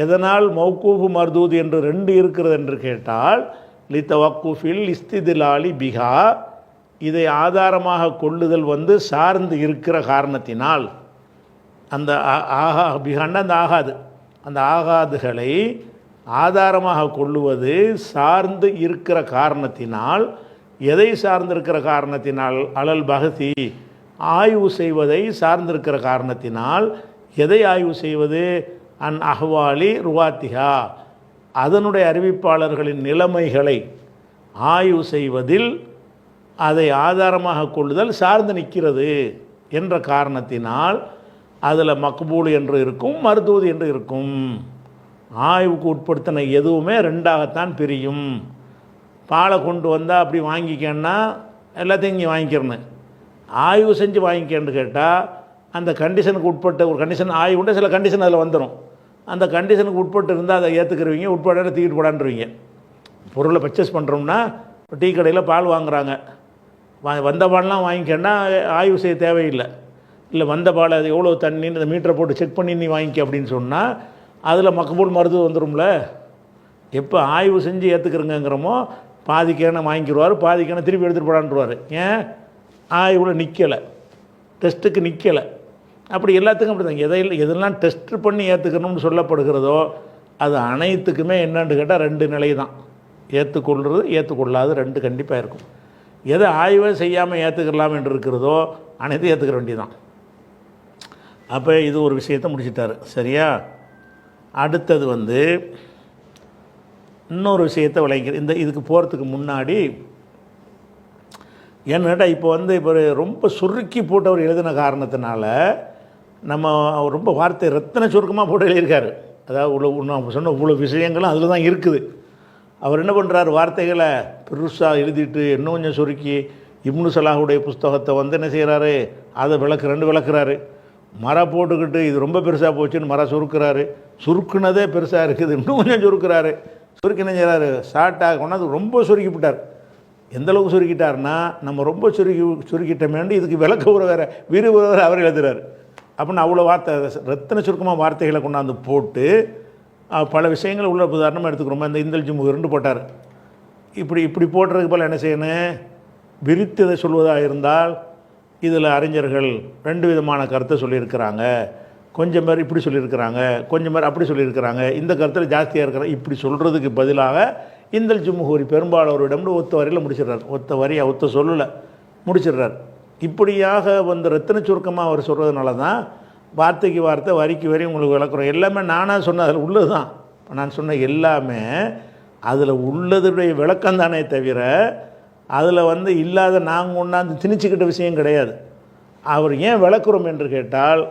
எதனால் மௌக்கூஃபு மர்தூது என்று 2 இருக்கிறது என்று கேட்டால், லித்தவக்குஃபில் இஸ்திதிலாலி பிஹா, இதை ஆதாரமாக கொள்ளுதல் வந்து சார்ந்து இருக்கிற காரணத்தினால், அந்த பிஹான்னா அந்த ஆகாது, அந்த ஆகாதுகளை ஆதாரமாக கொள்ளுவது சார்ந்து இருக்கிற காரணத்தினால், எதை சார்ந்திருக்கிற காரணத்தினால், அலல் பகதி ஆய்வு செய்வதை சார்ந்திருக்கிற காரணத்தினால், எதை ஆய்வு செய்வது, அன் அஹ்வாலி ருவாத்திஹா அதனுடைய அறிவிப்பாளர்களின் நிலைமைகளை ஆய்வு செய்வதில் அதை ஆதாரமாக கொள்ளுதல் சார்ந்து நிற்கிறது என்ற காரணத்தினால் அதில் மக்பூல் என்று இருக்கும், மர்தூத் என்று இருக்கும். ஆய்வுக்கு உட்படுத்தின எதுவுமே ரெண்டாகத்தான் பிரியும். பாலை கொண்டு வந்தால் அப்படி வாங்கிக்கன்னா எல்லாத்தையும் இங்கே வாங்கிக்கிறேன்னு, ஆய்வு செஞ்சு வாங்கிக்கன்னு கேட்டால் அந்த கண்டிஷனுக்கு உட்பட்ட ஒரு கண்டிஷன் ஆய்வு உண்டு, சில கண்டிஷன் அதில் வந்துடும். அந்த கண்டிஷனுக்கு உட்பட்டு இருந்தால் அதை ஏற்றுக்கிறவங்க, உட்பட தூக்கிட்டு போடான்றவங்க. பொருளை பர்ச்சேஸ் பண்ணுறோம்னா டீ கடையில் பால் வாங்குகிறாங்க, வந்த பால்லாம் வாங்கிக்கன்னா ஆய்வு செய்ய தேவையில்லை. இல்லை வந்த பால் அது எவ்வளோ தண்ணின்னு இந்த மீட்டரை போட்டு செக் பண்ணி நீ வாங்கிக்க அப்படின்னு சொன்னால் அதில் மக்பூல் மருத்துவம் வந்துடும்ல. எப்போ ஆய்வு செஞ்சு ஏற்றுக்கிறோங்கிறமோ பாதிக்கான வாங்கிடுவார், பாதிக்கான திருப்பி எடுத்துகிட்டு போடான்ருவார். ஏன்? ஆய்வில் நிற்கலை, டெஸ்ட்டுக்கு நிற்கலை. அப்படி எல்லாத்துக்கும் அப்படி தான். எதெல்லாம் டெஸ்ட் பண்ணி ஏற்றுக்கணும்னு சொல்லப்படுகிறதோ அது அனைத்துக்குமே என்னன்னு கேட்டால் ரெண்டு நிலை தான், ஏற்றுக்கொள்வது ஏற்றுக்கொள்ளாது ரெண்டு கண்டிப்பாக இருக்கும். எதை ஆய்வே செய்யாமல் ஏற்றுக்கலாம் என்று இருக்கிறதோ அனைத்தையும் ஏற்றுக்கிற வேண்டியதான். அப்போ இது ஒரு விஷயத்தை முடிச்சிட்டார். சரியா? அடுத்தது வந்து இன்னொரு விஷயத்தை விளங்கிக்கிறேன். இதுக்கு போகிறதுக்கு முன்னாடி ஏன்னா இப்போ இப்போ ரொம்ப சுருக்கி போட்டு அவர் எழுதின காரணத்தினால நம்ம ரொம்ப வார்த்தை ரத்தின சுருக்கமாக போட்டு எழுதியிருக்காரு. அதாவது நம்ம சொன்ன இவ்வளோ விஷயங்களும் அதில் தான் இருக்குது. அவர் என்ன பண்ணுறாரு, வார்த்தைகளை பெருசாக எழுதிட்டு இன்னும் கொஞ்சம் சுருக்கி இப்னு சலாஹுடைய புஸ்தகத்தை என்ன செய்கிறாரு, அதை விளக்குறாரு. மரம் போட்டுக்கிட்டு இது ரொம்ப பெருசாக போச்சுன்னு மரம் சுருக்கிறாரு, சுருக்குனதே பெருசாக இருக்குது இன்னும் கொஞ்சம் சுருக்கிறாரு. சுருக்கி என்ன செய்கிறாரு, ஷார்ட்டாக கொண்டாந்து ரொம்ப சுருக்கிவிட்டார். எந்த அளவுக்கு சுருக்கிட்டார்னா நம்ம ரொம்ப சுருக்கிட்டமேண்டு இதுக்கு விளக்க உரை வேறு விரிவுரை வேறு அவர் எழுதுறாரு. அப்படின்னு அவ்வளோ வார்த்தை ரத்தின சுருக்கமாக வார்த்தைகளை கொண்டாந்து போட்டு பல விஷயங்கள் உள்ள உதாரணமாக எடுத்துக்கிறோமா. இந்த இந்தல் ஜும்மு 2 போட்டார். இப்படி போடுறதுக்கு போல் என்ன செய்யணும், விரித்ததை சொல்வதாக இருந்தால் இதில் அறிஞர்கள் 2 விதமான கருத்தை சொல்லியிருக்கிறாங்க. கொஞ்சம் பேர் இப்படி சொல்லியிருக்கிறாங்க, கொஞ்சம் பேர் அப்படி சொல்லியிருக்கிறாங்க, இந்த கருத்தில் ஜாஸ்தியாக இருக்கிறாங்க. இப்படி சொல்கிறதுக்கு பதிலாக இந்தல் ஜும்ஹூரி பெரும்பாலோரிடம் ஒத்த வரியில் முடிச்சிடுறார். ஒத்த சொல்லலை முடிச்சிடுறார். இப்படியாக ரத்தின சுருக்கமாக அவர் சொல்கிறதுனால தான் வார்த்தைக்கு வார்த்தை வரிக்கு வரி உங்களுக்கு விளக்குறோம். எல்லாமே நானாக சொன்ன அதில் உள்ளது தான். நான் சொன்ன எல்லாமே அதில் உள்ளதுடைய விளக்கம் தானே தவிர அதில் இல்லாத நாங்கள் ஒன்றாந்து திணிச்சிக்கிட்ட விஷயம் கிடையாது. அவர் ஏன் விளக்குறோம் என்று கேட்டால்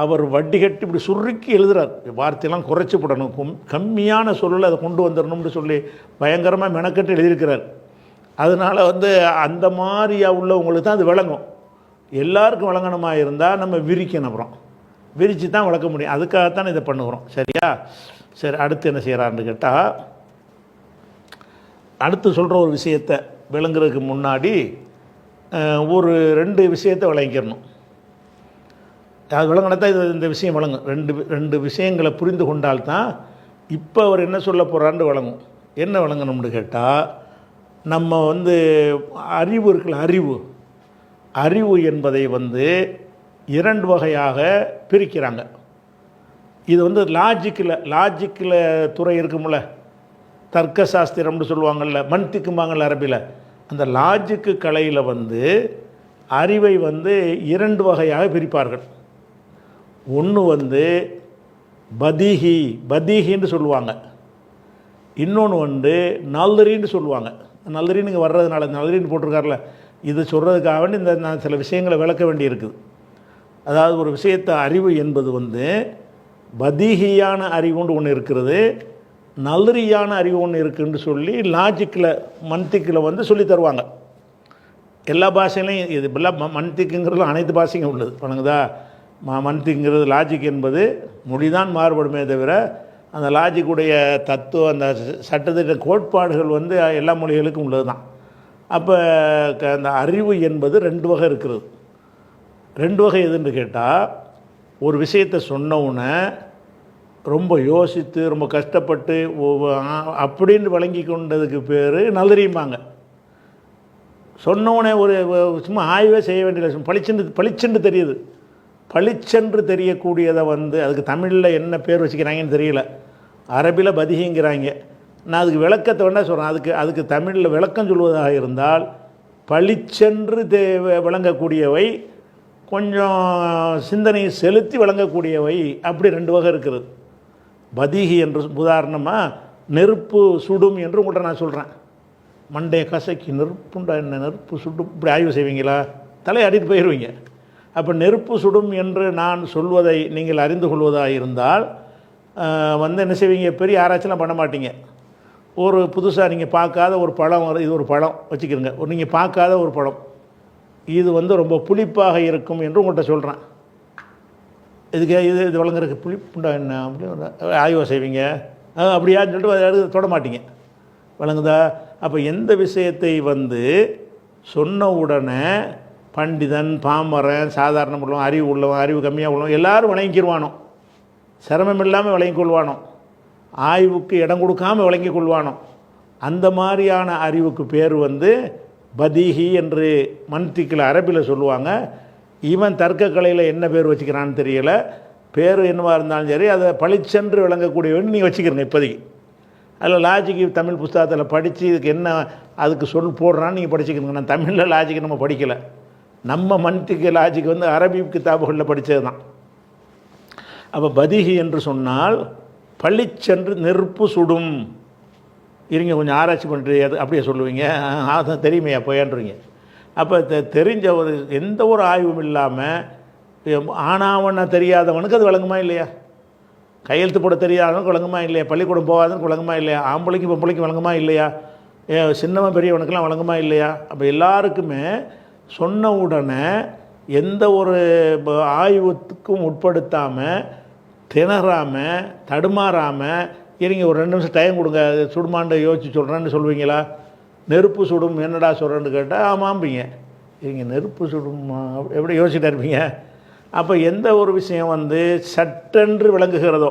அவர் வட்டி கட்டி இப்படி சுருக்கி எழுதுகிறார். வார்த்தையெல்லாம் குறைச்சி போடணும், கம்மியான சொல்லலை அதை கொண்டு வந்துடணும்னு சொல்லி பயங்கரமாக மெனக்கட்டு எழுதியிருக்கிறார். அதனால் அந்த மாதிரியாக உள்ளவங்களுக்கு தான் அது விளங்கும். எல்லாருக்கும் விளங்கணுமாக இருந்தால் நம்ம விரிக்கணும், அப்புறம் விரித்து தான் விளக்க முடியும். அதுக்காகத்தான் இதை பண்ணுகிறோம். சரியா? சரி, அடுத்து என்ன செய்கிறான்னு கேட்டால், அடுத்து சொல்கிற ஒரு விஷயத்தை விளங்குறதுக்கு முன்னாடி ஒரு 2 விஷயத்தை விளங்கிக்கணும். அது விளங்கினதான் இந்த விஷயம் விளங்கும். ரெண்டு விஷயங்களை புரிந்து கொண்டால்தான் இப்போ அவர் என்ன சொல்ல போகிறான்னு விளங்கும். என்ன விளங்கணும்னு கேட்டால், நம்ம அறிவு இருக்குல்ல, அறிவு என்பதை 2 வகையாக பிரிக்கிறாங்க. இது லாஜிக்கில் துறை இருக்கும்ல, தர்க்க சாஸ்திரம்னு சொல்லுவாங்கள்ல, மன்திக்கும்பாங்கள்ல அரபியில். அந்த லாஜிக்கு கலையில் அறிவை 2 வகையாக பிரிப்பார்கள். ஒன்று பதீஹின்னு சொல்லுவாங்க, இன்னொன்று நல்தரின்னு சொல்லுவாங்க. நல்தரின்னு இங்கே வர்றதுனால நல்தரின்னு போட்டிருக்காருல, இது சொல்கிறதுக்காக வேண்டி நான் சில விஷயங்களை விளக்க வேண்டி இருக்குது. அதாவது ஒரு விஷயத்தை அறிவு என்பது பதீஹியான அறிவுன்னு ஒன்று இருக்கிறது, நல்ரியான அறிவு ஒன்று இருக்குன்னு சொல்லி லாஜிக்கில் மன்திக்கில் சொல்லி தருவாங்க. எல்லா பாஷையிலையும் இது இப்பெல்லாம் மன்திக்குங்கிறது அனைத்து பாஷையும் உள்ளது. வணங்குதா? மன்திக்ங்கிறது லாஜிக் என்பது மொழிதான் மாறுபடுமே தவிர அந்த லாஜிக்குடைய தத்துவம், அந்த சட்டத்திட்ட கோட்பாடுகள் எல்லா மொழிகளுக்கும் உள்ளது தான். அப்போ அந்த அறிவு என்பது 2 வகை இருக்கிறது. 2 வகை எதுன்னு கேட்டால், ஒரு விஷயத்தை சொன்னவுடனே ரொம்ப யோசித்து ரொம்ப கஷ்டப்பட்டு அப்படின்னு வழங்கி கொண்டதுக்கு பேர் நல்லறியும்பாங்க. சொன்னோடனே ஒரு சும்மா ஆய்வே செய்ய வேண்டிய பளிச்சென்று தெரியுது. பளிச்சென்று தெரியக்கூடியதை அதுக்கு தமிழில் என்ன பேர் வச்சுக்கிறாங்கன்னு தெரியல. அரபியில் பதிகிங்கிறாங்க. நான் அதுக்கு விளக்கத்தை வேணால் சொல்கிறேன். அதுக்கு தமிழில் விளக்கம் சொல்வதாக இருந்தால் பளிச்சென்று விளங்கக்கூடியவை, கொஞ்சம் சிந்தனை செலுத்தி விளங்கக்கூடியவை, அப்படி 2 வகை இருக்குது. பதிகி என்று உதாரணமாக நெருப்பு சுடும் என்று உங்கள்கிட்ட நான் சொல்கிறேன். மண்டைய கசக்கி நெருப்புண்டா என்ன, நெருப்பு சுடும், இப்படி ஆய்வு செய்வீங்களா? தலையாடிட்டு போயிடுவீங்க. அப்போ நெருப்பு சுடும் என்று நான் சொல்வதை நீங்கள் அறிந்து கொள்வதாக இருந்தால் என்ன செய்வீங்க? பெரிய ஆராய்ச்சிலாம் பண்ண மாட்டீங்க. ஒரு புதுசாக நீங்கள் பார்க்காத ஒரு பழம் இது ஒரு பழம் வச்சுக்கிறங்க, நீங்கள் பார்க்காத ஒரு பழம், இது ரொம்ப புளிப்பாக இருக்கும் என்று உங்கள்கிட்ட சொல்கிறேன். இது வழங்குறதுக்கு புளிப்புண்டா என்ன அப்படி ஆய்வு செய்வீங்க. அப்படியான்னு சொல்லிட்டு தொட மாட்டீங்க. வழங்குதா? அப்போ எந்த விஷயத்தை சொன்ன உடனே பண்டிதன், பாமரன், சாதாரண உள்ளவன், அறிவு உள்ளவன், அறிவு கம்மியாக உள்ளவன் எல்லோரும் வழங்கிக்கிடுவானோ, சிரமம் இல்லாமல் வழங்கி கொள்வானோ, ஆய்வுக்கு இடம் கொடுக்காமல் வழங்கி கொள்வானோ, அந்த மாதிரியான அறிவுக்கு பேர் பதிஹி என்று மன்திக்கில் அரபியில் சொல்லுவாங்க. இவன் தர்க்க கலையில் என்ன பேர் வச்சுக்கிறான்னு தெரியல. பேர் என்னவாக இருந்தாலும் சரி, அதை பளிச்சென்று விளங்கக்கூடியவன் நீங்கள் வச்சுக்கிறங்க இப்போதைக்கு. அதில் லாஜிக்கு தமிழ் புஸ்தகத்தில் படித்து இதுக்கு என்ன அதுக்கு போடுறான்னு நீங்கள் படிச்சுக்கிறங்க. நான் தமிழில் லாஜிக்கு நம்ம படிக்கலை. நம்ம மன்திக்கு லாஜிக்கு அரபி கிதாபுகளில் படித்தது தான். அப்போ பதிஹி என்று சொன்னால் பளிச்சென்று நெருப்பு சுடும். இருங்க கொஞ்சம் ஆராய்ச்சி பண்ணுறது அப்படியே சொல்லுவீங்க. அதான் தெரியுமையா போயான்றீங்க. அப்போ தெரிஞ்ச எந்த ஒரு ஆய்வும் இல்லாமல் ஆனாவண்ணா தெரியாதவனுக்கு அது விளங்குமா இல்லையா? கையெழுத்து போட தெரியாதவனுக்கு விளங்குமா இல்லையா? பள்ளிக்கூடம் போகாதவனுக்கு விளங்குமா இல்லையா? ஆம்பளைக்கு பொம்பளைக்கு விளங்குமா இல்லையா? சின்னவன் பெரியவனுக்கெல்லாம் விளங்குமா இல்லையா? அப்போ எல்லாருக்குமே சொன்ன உடனே எந்த ஒரு ஆய்வுக்கும் உட்படுத்தாமல், திணறாமல், தடுமாறாமல், இருங்க ஒரு 2 நிமிஷம் டைம் கொடுங்க, சுடுமாண்ட யோசிச்சு சொல்கிறேன்னு சொல்லுவீங்களா? நெருப்பு சுடும் என்னடா சொல்கிறேன்னு கேட்டால் ஆமாம்பிங்க. இருங்க நெருப்பு சுடுமா எப்படி யோசிச்சுட்டா இருப்பீங்க. அப்போ எந்த ஒரு விஷயம் சட்டென்று விளங்குகிறதோ,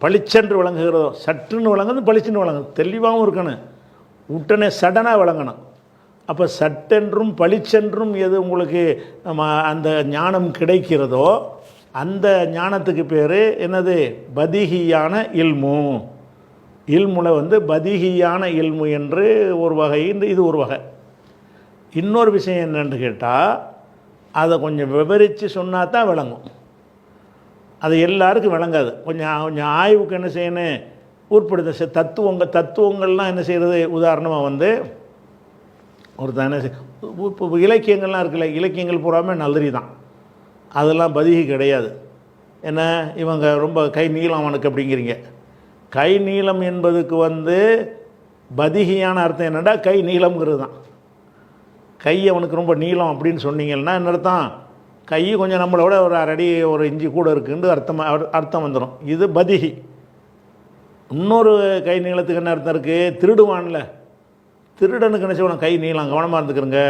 பளிச்சென்று விளங்குகிறதோ, சற்றுன்னு விளங்குது, பளிச்சுன்னு விளங்குது, தெளிவாகவும் இருக்கணும், உடனே சடனாக விளங்கணும். அப்போ சட்டென்றும் பளிச்சென்றும் எது உங்களுக்கு அந்த ஞானம் கிடைக்கிறதோ அந்த ஞானத்துக்கு பேர் என்னது? பதிகியான இல்மு. இல்முல பதிகியான இல்மு என்று ஒரு வகை, இது ஒரு வகை. இன்னொரு விஷயம் என்னென்னு கேட்டால், அதை கொஞ்சம் விவரித்து சொன்னால் தான் விளங்கும். அது எல்லாருக்கும் விளங்காது. கொஞ்சம் ஆய்வுக்கு என்ன செய்யணும், உட்படுத்த தத்துவங்கள்லாம் என்ன செய்கிறது? உதாரணமாக ஒருத்தன் என்ன இப்போ இலக்கியங்கள்லாம் இருக்குல்ல, இலக்கியங்கள் பூராமே நல்லறி தான், அதெல்லாம் பதிகி கிடையாது. என்ன இவங்க ரொம்ப கை நீளம் அவனுக்கு அப்படிங்கிறீங்க. கை நீளம் என்பதுக்கு பதிகியான அர்த்தம் என்னென்னா கை நீளம்ங்கிறது தான். கை அவனுக்கு ரொம்ப நீளம் அப்படின்னு சொன்னீங்கன்னா என்ன அர்த்தம்? கை கொஞ்சம் நம்மளோட ஒரு 1/2 அடி 1 இன்ச்சு கூட இருக்குன்னு அர்த்தம் வந்துடும். இது பதிகி. இன்னொரு கை நீளத்துக்கு என்ன அர்த்தம் இருக்குது? திருடுவான்ல, திருடனுக்கு என்ன செய்யணும்? கை நீளம், கவனமாக இருந்துக்கிறங்க.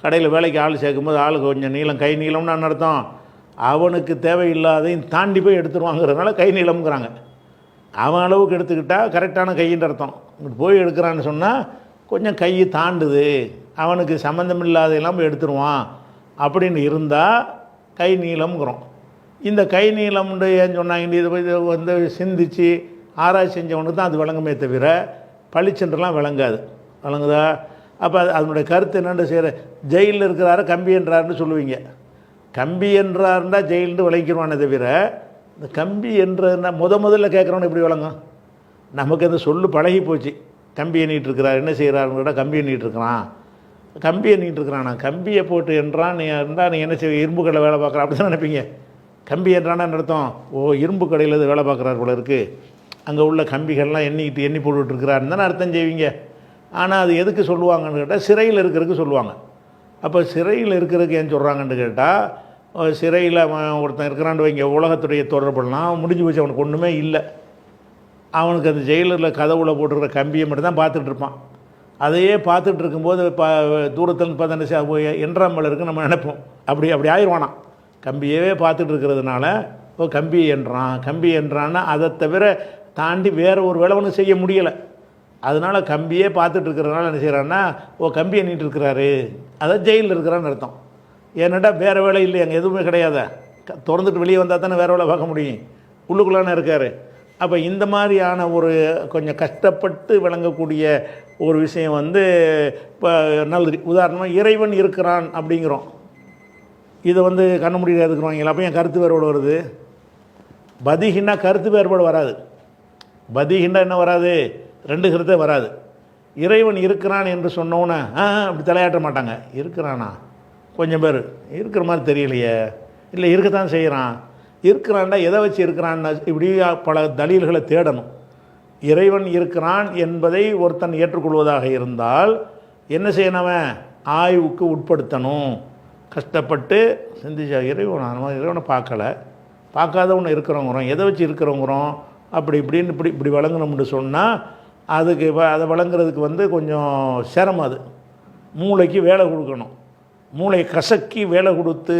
கடையில் வேலைக்கு ஆள் சேர்க்கும்போது ஆளுக்கு கொஞ்சம் நீளம், கை நீளம்னு அர்த்தம் அவனுக்கு தேவையில்லாதையும் தாண்டி போய் எடுத்துருவாங்கிறதுனால கை நீளம்ங்கிறாங்க. அவன் அளவுக்கு எடுத்துக்கிட்டால் கரெக்டான கையின்ற அர்த்தம். போய் எடுக்கிறான்னு சொன்னால் கொஞ்சம் கை தாண்டுது, அவனுக்கு சம்மந்தம் இல்லாதையெல்லாம் போய் எடுத்துருவான் அப்படின்னு இருந்தால் கை நீளம்ங்கிறோம். இந்த கை நீளம்னு ஏன் சொன்னாங்க? இது சிந்திச்சு ஆராய்ச்சி செஞ்சவனுக்கு தான் அது விளங்குமே தவிர பளிச்சென்றுலாம் விளங்காது. விளங்குதா? அப்போ அதனுடைய கருத்து என்னென்னு செய்கிற, ஜெயிலில் இருக்கிறாரு கம்பி என்றாருன்னு சொல்லுவீங்க. கம்பி என்றாருன்னா ஜெயில்னு விளங்கிடுவானே தவிர இந்த கம்பி என்றதுனா முதல்ல கேட்குறவனு எப்படி விளங்கும்? நமக்கு அந்த சொல்லு பழகி போச்சு. கம்பி எண்ணிகிட்டு இருக்கிறார், என்ன செய்கிறாருன்னு கேட்டால் கம்பி எண்ணிகிட்டு இருக்கிறான், கம்பி எண்ணிகிட்டு இருக்கிறான். நான் கம்பியை போட்டு என்றான் நீ இருந்தால் நீ என்ன செய்ய, இரும்பு கடையில் வேலை பார்க்குற அப்படி தான் நினைப்பீங்க. கம்பி என்றானா நடத்தும், ஓ இரும்பு கடையில் வேலை பார்க்குறாரு போல இருக்குது, அங்கே உள்ள கம்பிகள்லாம் எண்ணி போட்டுட்ருக்கிறாருன்னு தானே அர்த்தம் செய்வீங்க. ஆனால் அது எதுக்கு சொல்லுவாங்கன்னு கேட்டால் சிறையில் இருக்கிறதுக்கு சொல்லுவாங்க. அப்போ சிறையில் இருக்கிறதுக்கு ஏன் சொல்கிறாங்கன்னு கேட்டால், சிறையில் ஒருத்தன் இருக்கிறான்னு வைங்க, உலகத்துடைய தொடர்புலாம் முடிஞ்சு போச்சு, அவனுக்கு ஒன்றுமே இல்லை. அவனுக்கு அந்த ஜெயிலரில் கதவுல போட்டுருக்கிற கம்பியை மட்டும் தான் பார்த்துட்டு இருப்பான். அதையே பார்த்துட்டு இருக்கும்போது தூரத்துலேருந்து பார்த்தா என்றாமல் இருக்குது நம்ம நினைப்போம். அப்படி ஆயிடுவானான். கம்பியவே பார்த்துட்டு இருக்கிறதுனால ஓ கம்பி என்றான், கம்பி என்றான்னா அதை தவிர தாண்டி வேறு ஒரு வேலை செய்ய முடியலை. அதனால் கம்பியே பார்த்துட்டு இருக்கிறதுனால என்ன செய்கிறான்னா, ஓ கம்பி எண்ணிட்டு இருக்கிறாரு, அதான் ஜெயிலில் இருக்கிறான்னு அர்த்தம். ஏன்னாட்டா வேறு வேலை இல்லை, அங்கே எதுவுமே கிடையாத, திறந்துட்டு வெளியே வந்தால் தானே வேறு வேலை பார்க்க முடியும், உள்ளுக்குள்ளானே இருக்கார். அப்போ இந்த மாதிரியான ஒரு கொஞ்சம் கஷ்டப்பட்டு விளங்கக்கூடிய ஒரு விஷயம் இப்போ நல்லது. உதாரணமாக இறைவன் இருக்கிறான் அப்படிங்கிறோம், இதை கண்ண முடியாது இருக்கிறவங்களா, அப்போ என் கருத்து வேறுபாடு வருது. பதிகின்னா கருத்து வேறுபாடு வராது. பதிகின்னா என்ன வராது, ரெண்டு கருத்தே வராது. இறைவன் இருக்கிறான் என்று சொன்னோன்னே அப்படி தலையாட்ட மாட்டாங்க. இருக்கிறானா, கொஞ்சம் பேர் இருக்கிற மாதிரி தெரியலையே, இல்லை இருக்கத்தான் செய்கிறான், இருக்கிறான்டா எதை வச்சு இருக்கிறான்னு இப்படி பல தலீல்களை தேடணும். இறைவன் இருக்கிறான் என்பதை ஒருத்தன் ஏற்றுக்கொள்வதாக இருந்தால் என்ன செய்யணவன், ஆய்வுக்கு உட்படுத்தணும். கஷ்டப்பட்டு சிந்திச்சா இறைவனை பார்க்காத ஒன்று இருக்கிறவங்கிறோம், எதை வச்சு இருக்கிறவங்கிறோம், அப்படி இப்படின்னு இப்படி வழங்கணும்னு சொன்னால் அதுக்கு அதை வழங்குறதுக்கு கொஞ்சம் சிரமம். அது மூளைக்கு வேலை கொடுக்கணும், மூளை கசக்கி வேலை கொடுத்து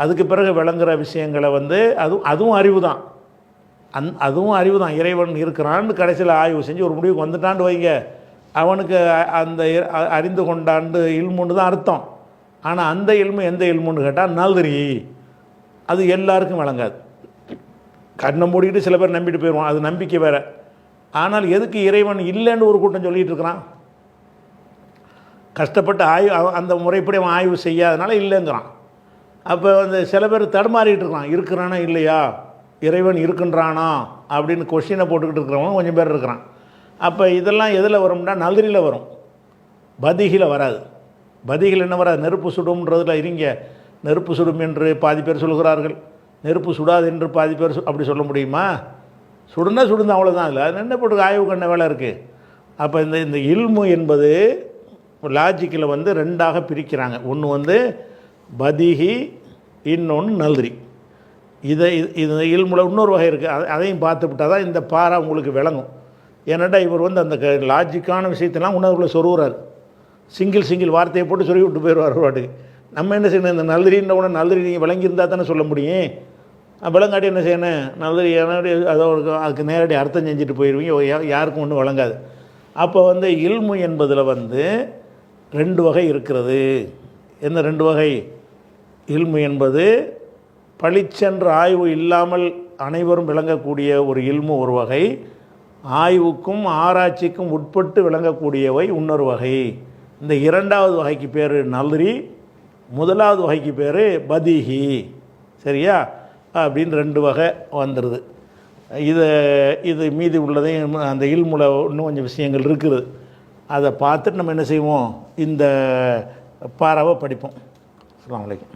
அதுக்கு பிறகு விளங்குற விஷயங்களை அதுவும் அறிவு தான். அதுவும் அறிவு தான். இறைவன் இருக்கிறான்னு கடைசியில் ஆய்வு செஞ்சு ஒரு முடிவுக்கு வந்துட்டான்னு வைங்க, அவனுக்கு அந்த அறிந்து கொண்டாண்டு இல்முன்னு தான் அர்த்தம். ஆனால் அந்த இல்மு எந்த இல்முன்னு கேட்டால் நல்தரி, அது எல்லாருக்கும் விளங்காது. கண்ணை மூடிக்கிட்டு சில பேர் நம்பிட்டு போயிடுவான், அது நம்பிக்கை வேறு. ஆனால் எதுக்கு இறைவன் இல்லைன்னு ஒரு கூட்டம் சொல்லிகிட்டு இருக்கிறான், கஷ்டப்பட்டு அந்த முறைப்படி அவன் ஆய்வு செய்யாதனால இல்லைங்கிறான். அப்போ சில பேர் தடுமாறிட்டு இருக்கான், இருக்கிறானா இல்லையா, இறைவன் இருக்கின்றானா அப்படின்னு கொஸ்டினை போட்டுக்கிட்டு இருக்கிறவங்க கொஞ்சம் பேர் இருக்கிறான். அப்போ இதெல்லாம் எதில் வரும்னா நல்தரியில் வரும், பதிகில் வராது. பதிகில் என்ன வராது, நெருப்பு சுடும்ன்றதுல இருங்க, நெருப்பு சுடும் என்று பாதி பேர் சொல்கிறார்கள், நெருப்பு சுடாது என்று பாதி பேர் அப்படி சொல்ல முடியுமா? சுடுனா சுடுந்து அவ்வளோதான். இல்லை அது என்ன போட்டு ஆய்வு கண்ண வேலை இருக்குது. அப்போ இந்த இல்மு என்பது லாஜிக்கில் ரெண்டாக பிரிக்கிறாங்க. ஒன்று பதிகி, இன்னொன்று நல்தரி. இது இல்முல இன்னொரு வகை இருக்குது, அதையும் பார்த்து விட்டால் தான் இந்த பாரா உங்களுக்கு விளங்கும். ஏன்னாட்டா இவர் அந்த லாஜிக்கான விஷயத்தெல்லாம் உணர்வுகளை சொருகிறார், சிங்கிள் வார்த்தையை போட்டு சொல்லி விட்டு போயிடுவார் பாட்டுக்கு. நம்ம என்ன செய்யணும், இந்த நல்தரின்ற உடனே நல்தரி நீங்கள் விளங்கியிருந்தால் தானே சொல்ல முடியும். விளங்காட்டி என்ன செய்யணும், நல்தரி அதுக்கு நேரடி அர்த்தம் செஞ்சுட்டு போயிடுவீங்க, யாருக்கும் ஒன்றும் வழங்காது. அப்போ இல்மு என்பதில் ரெண்டு வகை இருக்கிறது. என்ன ரெண்டு வகை? இல்மு என்பது பளிச்சென்ற ஆய்வு இல்லாமல் அனைவரும் விளங்கக்கூடிய ஒரு இல்மு ஒரு வகை, ஆய்வுக்கும் ஆராய்ச்சிக்கும் உட்பட்டு விளங்கக்கூடியவை இன்னொரு வகை. இந்த இரண்டாவது வகைக்கு பேர் நல்தரி, முதலாவது வகைக்கு பேர் பதிஹி. சரியா? அப்படின்னு ரெண்டு வகை வந்துடுது. இது மீதி உள்ளதையும் அந்த இல்முல இன்னும் கொஞ்சம் விஷயங்கள் இருக்குது, அதை பார்த்துட்டு நம்ம என்ன செய்வோம், இந்த பாராவை படிப்போம். அஸ்ஸலாமு அலைக்கும்.